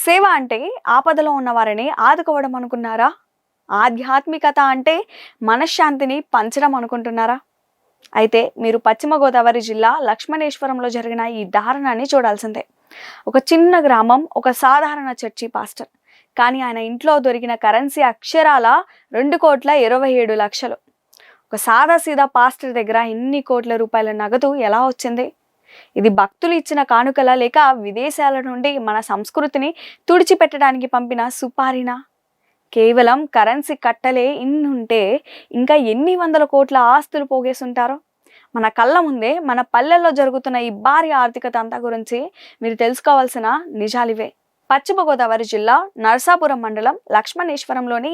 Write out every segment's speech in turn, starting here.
సేవ అంటే ఆపదలో ఉన్న వారిని ఆదుకోవడం అనుకున్నారా? ఆధ్యాత్మికత అంటే మనశ్శాంతిని పంచడం అనుకుంటున్నారా? అయితే మీరు పశ్చిమ గోదావరి జిల్లా లక్ష్మణేశ్వరంలో జరిగిన ఈ దారుణాన్ని చూడాల్సిందే. ఒక చిన్న గ్రామం, ఒక సాధారణ చర్చి పాస్టర్. కానీ ఆయన ఇంట్లో దొరికిన కరెన్సీ అక్షరాల 2,27,00,000. ఒక సాదాసీదా పాస్టర్ దగ్గర ఇన్ని కోట్ల రూపాయల నగదు ఎలా వచ్చింది? ఇది భక్తులు ఇచ్చిన కానుకల లేక విదేశాల నుండి మన సంస్కృతిని తుడిచిపెట్టడానికి పంపిన సుపారీనా? కేవలం కరెన్సీ కట్టలే ఇన్నుంటే ఇంకా ఎన్ని వందల కోట్ల ఆస్తులు పోగేసుంటారో. మన కళ్ళ ముందే మన పల్లెల్లో జరుగుతున్న ఈ భారీ ఆర్థికత అంతా గురించి మీరు తెలుసుకోవాల్సిన నిజాలివే. పశ్చిమ గోదావరి జిల్లా నరసాపురం మండలం లక్ష్మణేశ్వరంలోని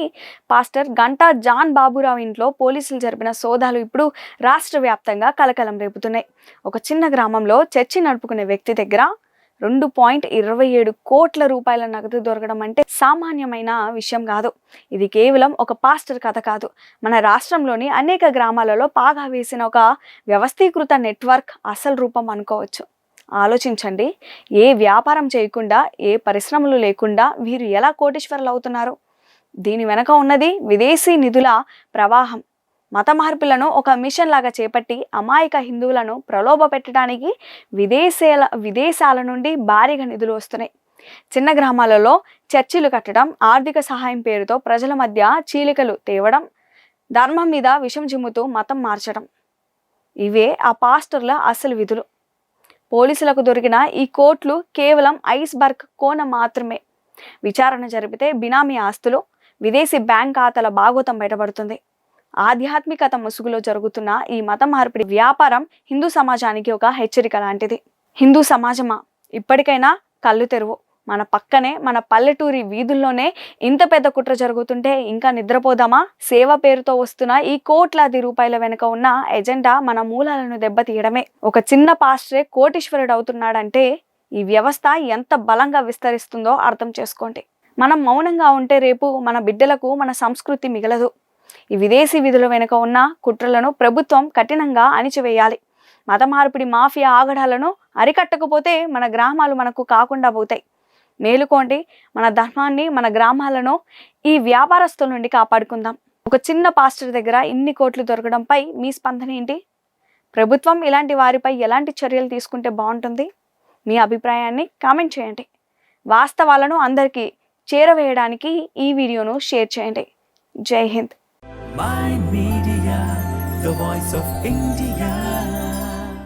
పాస్టర్ గంటా జాన్ బాబురావు ఇంట్లో పోలీసులు జరిపిన సోదాలు ఇప్పుడు రాష్ట్ర వ్యాప్తంగా కలకలం రేపుతున్నాయి. ఒక చిన్న గ్రామంలో చర్చి నడుపుకునే వ్యక్తి దగ్గర 2,27 కోట్ల రూపాయల నగదు దొరకడం అంటే సామాన్యమైన విషయం కాదు. ఇది కేవలం ఒక పాస్టర్ కథ కాదు. మన రాష్ట్రంలోని అనేక గ్రామాలలో పాగా వేసిన ఒక వ్యవస్థీకృత నెట్వర్క్ అసలు రూపం అనుకోవచ్చు. ఆలోచించండి, ఏ వ్యాపారం చేయకుండా, ఏ పరిశ్రమలు లేకుండా వీరు ఎలా కోటీశ్వరులు అవుతున్నారు? దీని వెనక ఉన్నది విదేశీ నిధుల ప్రవాహం. మత మార్పులను ఒక మిషన్ లాగా చేపట్టి అమాయక హిందువులను ప్రలోభ పెట్టడానికి విదేశాల నుండి భారీగా నిధులు వస్తున్నాయి. చిన్న గ్రామాలలో చర్చిలు కట్టడం, ఆర్థిక సహాయం పేరుతో ప్రజల మధ్య చీలికలు తేవడం, ధర్మం మీద విషం చిమ్ముతూ మతం మార్చడం, ఇవే ఆ పాస్టర్ల అసలు విధులు. పోలీసులకు దొరికిన ఈ కోట్లు కేవలం ఐస్బర్గ్ కోన మాత్రమే. విచారణ జరిపితే బినామీ ఆస్తులు, విదేశీ బ్యాంక్ ఖాతాల భాగోతం బయటపడుతుంది. ఆధ్యాత్మికత ముసుగులో జరుగుతున్న ఈ మత మార్పిడి వ్యాపారం హిందూ సమాజానికి ఒక హెచ్చరిక లాంటిది. హిందూ సమాజమా, ఇప్పటికైనా కళ్ళు తెరువు. మన పక్కనే, మన పల్లెటూరి వీధుల్లోనే ఇంత పెద్ద కుట్ర జరుగుతుంటే ఇంకా నిద్రపోదామా? సేవ పేరుతో వస్తున్న ఈ కోట్లాది రూపాయల వెనుక ఉన్న ఎజెండా మన మూలాలను దెబ్బతీయడమే. ఒక చిన్న పాస్టరే కోటీశ్వరుడు అవుతున్నాడంటే ఈ వ్యవస్థ ఎంత బలంగా విస్తరిస్తుందో అర్థం చేసుకోండి. మనం మౌనంగా ఉంటే రేపు మన బిడ్డలకు మన సంస్కృతి మిగలదు. ఈ విదేశీ విధుల వెనుక ఉన్న కుట్రలను ప్రభుత్వం కఠినంగా అణిచివేయాలి. మత మార్పిడి మాఫియా ఆగడాలను అరికట్టకపోతే మన గ్రామాలు మనకు కాకుండా పోతాయి. మేలుకోండి, మన ధర్మాన్ని, మన గ్రామాలను ఈ వ్యాపారస్తుల నుండి కాపాడుకుందాం. ఒక చిన్న పాస్టర్ దగ్గర ఇన్ని కోట్లు దొరకడంపై మీ స్పందన ఏంటి? ప్రభుత్వం ఇలాంటి వారిపై ఎలాంటి చర్యలు తీసుకుంటే బాగుంటుంది? మీ అభిప్రాయాన్ని కామెంట్ చేయండి. వాస్తవాలను అందరికీ చేరవేయడానికి ఈ వీడియోను షేర్ చేయండి. జై Hind. My Media, the voice of India.